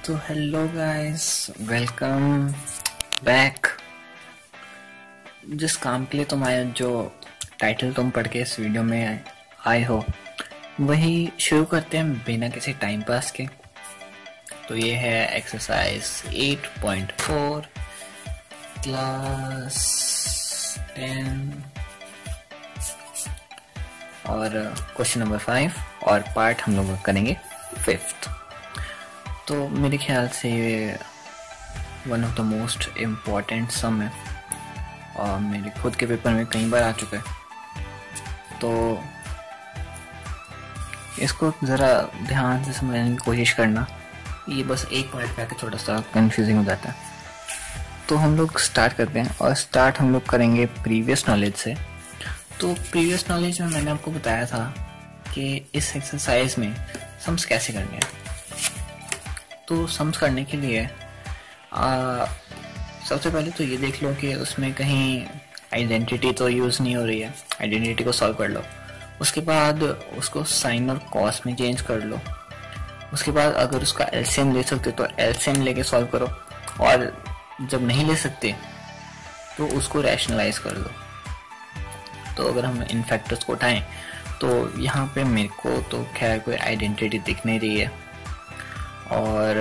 तो hello guys, welcome back. जिस काम के लिए तुम आए, जो टाइटल तुम पढ़ के इस वीडियो में आए हो, वही शुरू करते हैं बिना किसी टाइम पास के। तो ये है एक्सरसाइज 8.4 क्लास 10 और क्वेश्चन नंबर 5 और पार्ट हम लोग करेंगे 5th। तो मेरे ख्याल से ये one of the most important sum है और मेरे खुद के पेपर में कई बार आ चुका है। तो इसको ज़रा ध्यान से समझने की कोशिश करना। ये बस एक पॉइंट पे आके थोड़ा सा कंफ्यूजिंग हो जाता है। तो हम लोग स्टार्ट करते हैं और स्टार्ट हम लोग करेंगे प्रीवियस नॉलेज से। तो प्रीवियस नॉलेज में मैंने आपको बताया था कि इस एक्सरसाइज में सम्स कैसे करने हैं। तो सम्स करने के लिए सबसे पहले तो ये देख लो कि उसमें कहीं आइडेंटिटी तो यूज़ नहीं हो रही है। आइडेंटिटी को सॉल्व कर लो। उसके बाद उसको साइन और कॉस में चेंज कर लो। उसके बाद अगर उसका एलसीएम ले सकते तो एलसीएम लेके सॉल्व करो, और जब नहीं ले सकते तो उसको रैशनलाइज कर दो। तो अगर हम इन फैक्टर्स को उठाएं तो यहाँ पे मेरे को तो खैर कोई आइडेंटिटी दिख नहीं रही है। और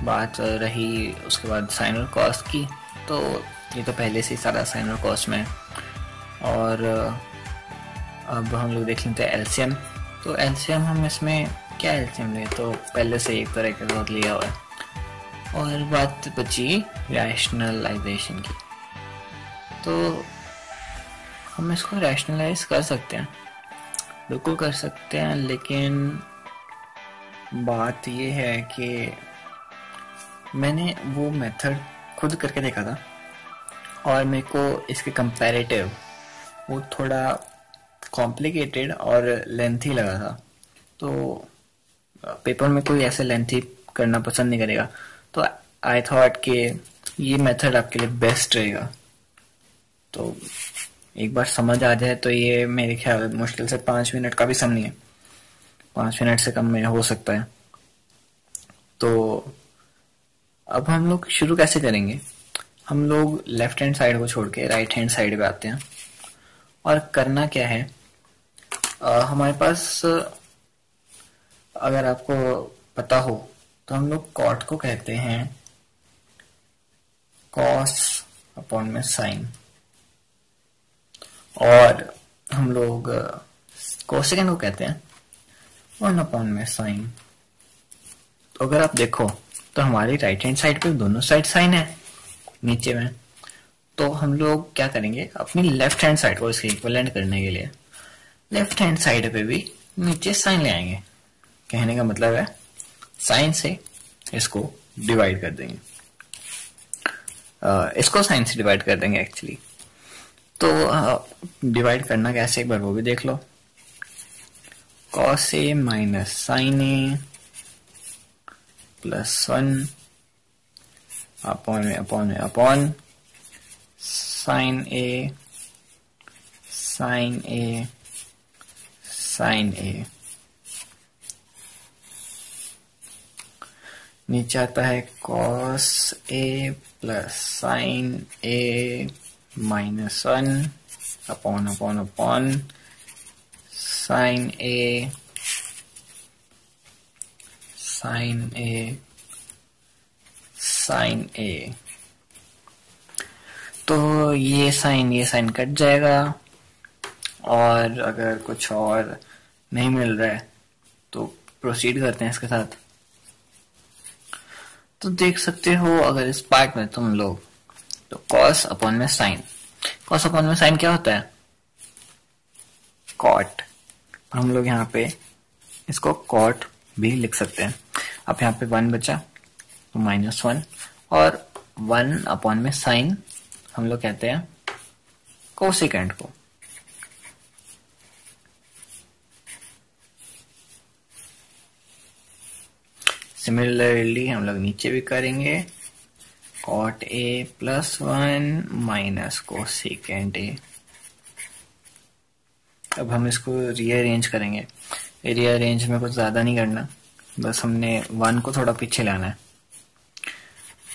बात रही उसके बाद साइन और कॉस की, तो ये तो पहले से ही सारा साइन और कॉस में है। और अब हम लोग देख लेते हैं एलसीएम। तो एलसीएम हम इसमें क्या एलसीएम ले, तो पहले से एक तरह के साथ लिया हुआ है। और बात बची रैशनलाइजेशन की। तो हम इसको रैशनलाइज कर सकते हैं, बिल्कुल कर सकते हैं, लेकिन बात ये है कि मैंने वो मेथड खुद करके देखा था और मेरे को इसके कंपैरेटिव वो थोड़ा कॉम्प्लिकेटेड और लेंथी लगा था। तो पेपर में कोई ऐसे लेंथी करना पसंद नहीं करेगा, तो आई थॉट कि ये मेथड आपके लिए बेस्ट रहेगा। तो एक बार समझ आ जाए तो ये मेरे ख्याल मुश्किल से 5 मिनट का भी सम नहीं है, 5 मिनट से कम में हो सकता है। तो अब हम लोग शुरू कैसे करेंगे। हम लोग लेफ्ट हैंड साइड को छोड़ के राइट हैंड साइड पे आते हैं। और करना क्या है, हमारे पास अगर आपको पता हो तो हम लोग कॉट को कहते हैं कॉस अपॉन में साइन, और हम लोग कोसेकेंड को कहते हैं 1 अपॉन में साइन। तो अगर आप देखो तो हमारी राइट हैंड साइड पे दोनों साइड साइन है नीचे में। तो हम लोग क्या करेंगे, अपनी लेफ्ट हैंड साइड को इसके इक्विवेलेंट करने के लिए लेफ्ट हैंड साइड पे भी नीचे साइन ले आएंगे। कहने का मतलब है साइन से इसको डिवाइड कर देंगे, इसको साइन से डिवाइड कर देंगे एक्चुअली। तो डिवाइड करना कैसे, एक बार वो भी देख लो। Cos A minus sign A plus 1 upon sine A sign A sign ए। नीचे आता है cos A plus sign A minus 1 upon sine A sign A sign ए। तो ये साइन कट जाएगा, और अगर कुछ और नहीं मिल रहा है तो प्रोसीड करते हैं इसके साथ। तो देख सकते हो अगर इस पार्ट में तुम लोग, तो कॉस अपॉन में साइन, कॉस अपॉन में साइन क्या होता है, कॉट। हम लोग यहाँ पे इसको कॉट भी लिख सकते हैं। अब यहाँ पे 1 बचा तो -1, और 1 अपॉन में साइन हम लोग कहते हैं कोसेकेंड को। सिमिलरली हम लोग नीचे भी करेंगे, cot A plus 1 minus cosecant A. अब हम इसको रीअरेंज करेंगे। रीअरेंज में कुछ ज्यादा नहीं करना, बस हमने 1 को थोड़ा पीछे लाना है।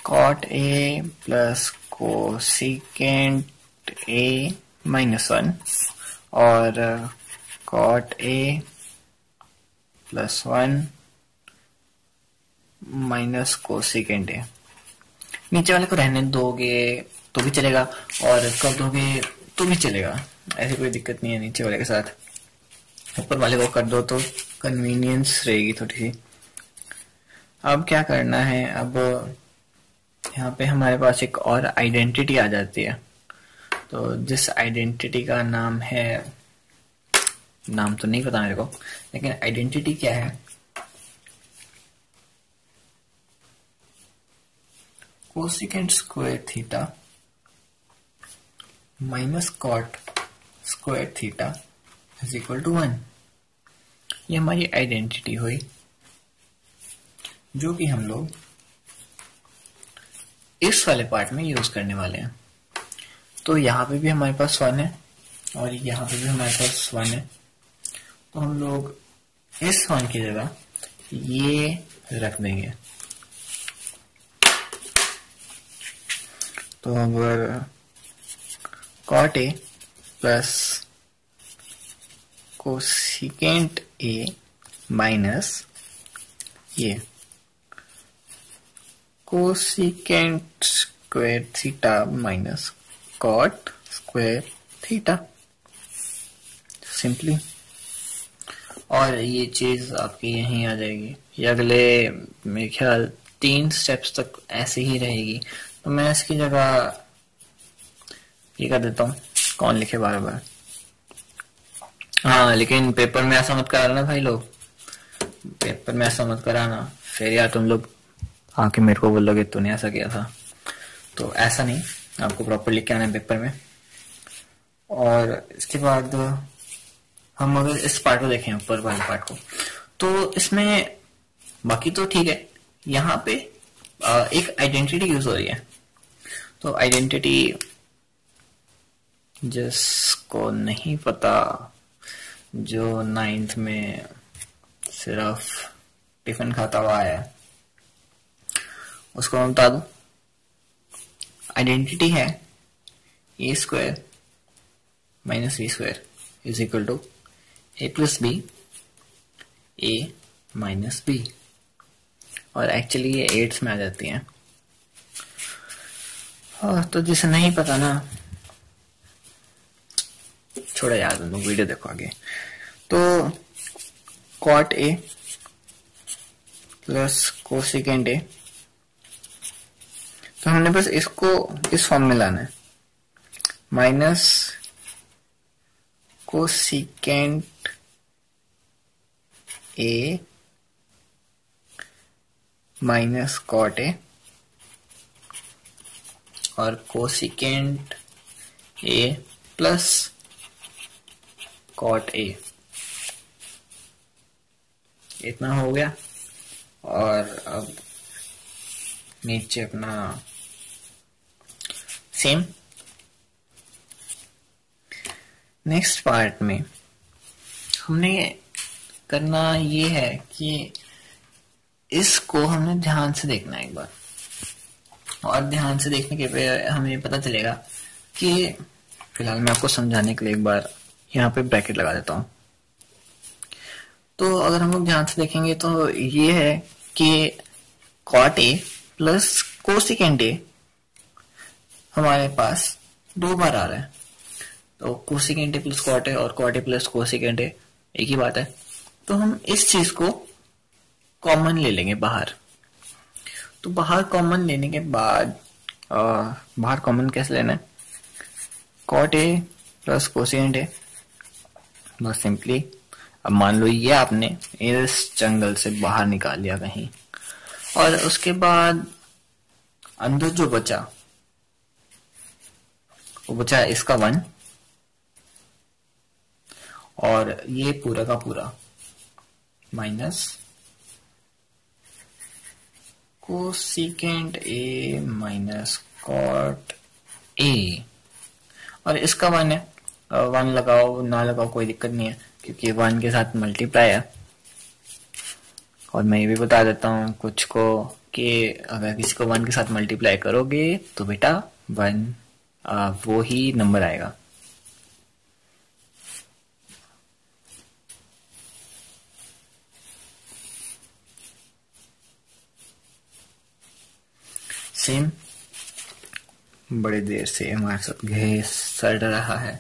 Cot A plus cosecant A minus 1 और cot A plus 1 minus cosecant A. नीचे वाले को रहने दोगे तो भी चलेगा और कर दोगे तो भी चलेगा, ऐसी कोई दिक्कत नहीं है नीचे वाले के साथ। ऊपर वाले को कर दो तो कन्वीनियंस रहेगी थोड़ी सी। अब क्या करना है, अब यहाँ पे हमारे पास एक और आइडेंटिटी आ जाती है। तो जिस आइडेंटिटी का नाम है, नाम तो नहीं पता मेरे को, लेकिन आइडेंटिटी क्या है, cosecant square theta minus cot square theta is equal to 1। ये हमारी आइडेंटिटी हुई जो कि हम लोग इस वाले पार्ट में यूज करने वाले हैं। तो यहाँ पे भी हमारे पास 1 है और यहाँ पे भी हमारे पास 1 है, तो हम लोग इस 1 की जगह ये रख देंगे। तो अगर cot A plus cosecant A minus ये cosecant square theta minus cot square theta simply, और ये चीज आपकी यहीं आ जाएगी। ये अगले मेरे ख्याल 3 स्टेप्स तक ऐसे ही रहेगी। तो मैं इसकी जगह ये कर देता हूँ, कौन लिखे बार बार। हाँ, लेकिन पेपर में ऐसा मत कराना भाई लोग, पेपर में ऐसा मत कराना, फिर यार तुम लोग आके मेरे को बोलोगे तूने ऐसा किया था। तो ऐसा नहीं, आपको प्रॉपर लिख के आना है पेपर में। और इसके बाद हम अगर इस पार्ट को देखें, ऊपर वाले पार्ट को, तो इसमें बाकी तो ठीक है। यहाँ पे एक आइडेंटिटी यूज हो रही है। तो आइडेंटिटी जिसको नहीं पता, जो 9th में सिर्फ टिफिन खाता हुआ है, उसको मैं बता दूं। आइडेंटिटी है A square minus B square is equal to A plus B A minus B, और एक्चुअली ये 8th में आ जाती हैं। तो जिसे नहीं पता ना, छोड़ा याद, तुम लोग वीडियो देखो आगे। तो cot A plus cosecant A, तो हमने बस इसको इस फॉर्म में लाना है, minus cosecant A minus cot A और cosecant A plus cot A. इतना हो गया। और अब नीचे अपना सेम। नेक्स्ट पार्ट में हमने करना ये है कि इसको हमने ध्यान से देखना है एक बार, और ध्यान से देखने के पे हमें पता चलेगा कि, फिलहाल मैं आपको समझाने के लिए एक बार यहाँ पे ब्रैकेट लगा देता हूँ। तो अगर हम लोग ध्यान से देखेंगे तो ये है कि cot A plus cosecant A हमारे पास 2 बार आ रहा है। तो cosecant A plus cot A और cot A plus cosecant A एक ही बात है। तो हम इस चीज को कॉमन ले लेंगे बाहर। तो बाहर कॉमन लेने के बाद बाहर कॉमन कैसे लेना है, cot A plus cosecant A, बस सिंपली। अब मान लो ये आपने इस जंगल से बाहर निकाल लिया कहीं, और उसके बाद अंदर जो बचा वो बचा इसका 1, और ये पूरा का पूरा minus cosecant A minus cot A, और इसका 1 है। 1 लगाओ ना लगाओ कोई दिक्कत नहीं है, क्योंकि 1 के साथ मल्टीप्लाई है। और मैं ये भी बता देता हूँ कुछ को कि अगर किसी को 1 के साथ मल्टीप्लाई करोगे तो बेटा 1 वो ही नंबर आएगा। सेम बड़ी देर से हमारे साथ घिसड़ रहा है,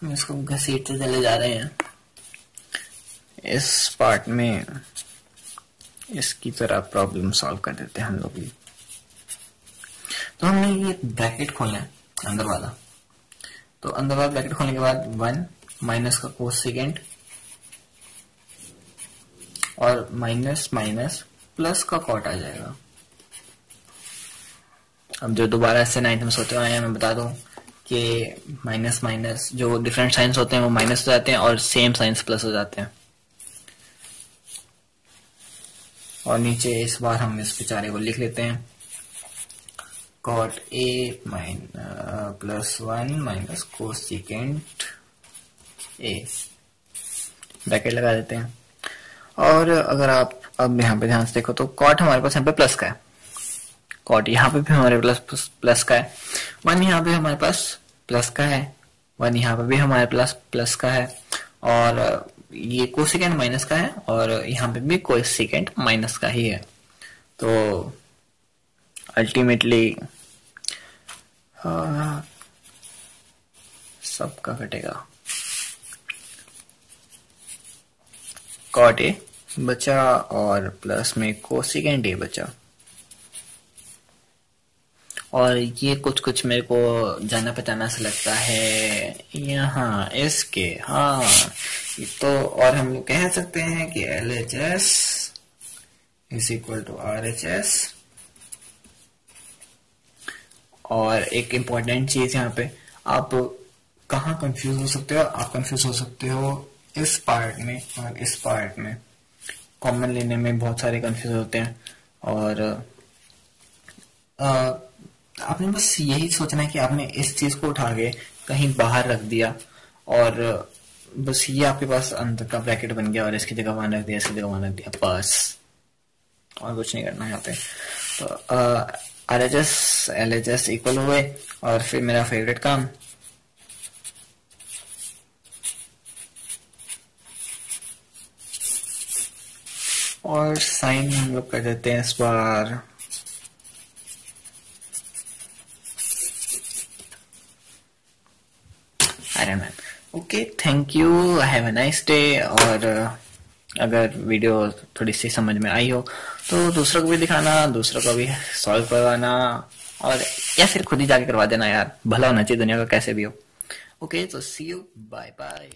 हम इसको घसीटते चले जा रहे हैं। इस पार्ट में इसकी तरह प्रॉब्लम सॉल्व कर देते हैं हम लोग भी। तो हमने ये ब्रैकेट खोलना है अंदर वाला, तो अंदर वाला ब्रैकेट खोलने के बाद 1 माइनस का कोसेकेंट और माइनस माइनस प्लस का कॉट आ जाएगा। अब जो दोबारा इससे 9th में सोते आए हैं, मैं बता दूं कि माइनस माइनस जो डिफरेंट साइंस होते हैं वो माइनस हो जाते हैं और सेम साइंस प्लस हो जाते हैं। और नीचे इस बार हम इस बेचारे को लिख लेते हैं cot A plus 1 minus cosecant A, bracket लगा देते हैं। और अगर आप अब यहाँ पे ध्यान से देखो तो कॉट हमारे पास यहाँ पे प्लस का है, कॉट यहाँ पे भी हमारे प्लस का है, 1 यहाँ पे हमारे पास प्लस का है, 1 यहाँ पे भी हमारे पास प्लस का है, और ये कोसेकेंट माइनस का है और यहाँ पे भी कोसेकेंट माइनस का ही है। तो अल्टीमेटली सबका कटेगा, कॉट ए बचा और प्लस में कोसेकेंट ए बचा। और ये कुछ कुछ मेरे को जाना पहचाना सा लगता है यहाँ इसके, हाँ तो। और हम लोग कह सकते हैं कि LHS is equal to RHS। और एक इम्पॉर्टेंट चीज यहाँ पे, आप कहाँ कंफ्यूज हो सकते हो, आप कंफ्यूज हो सकते हो इस पार्ट में और इस पार्ट में। कॉमन लेने में बहुत सारे कंफ्यूज होते हैं, और आपने बस यही सोचना है कि आपने इस चीज को उठा के कहीं बाहर रख दिया और बस ये आपके पास अंदर का ब्रैकेट बन गया और इसकी जगह वहां रख दिया, इसकी जगह वहां रख दिया, बस और कुछ नहीं करना यहाँ पे। तो RHS LHS इक्वल हुए और फिर मेरा फेवरेट काम और साइन हम लोग कर देते हैं इस बार Iron Man. Okay, thank you, have a nice day. और अगर वीडियो थोड़ी सी समझ में आई हो तो दूसरों को भी दिखाना, दूसरों को भी सॉल्व करवाना, और या फिर खुद ही जाके करवा देना यार, भला होना चाहिए दुनिया का कैसे भी हो। ओके, तो सी यू, बाय बाय।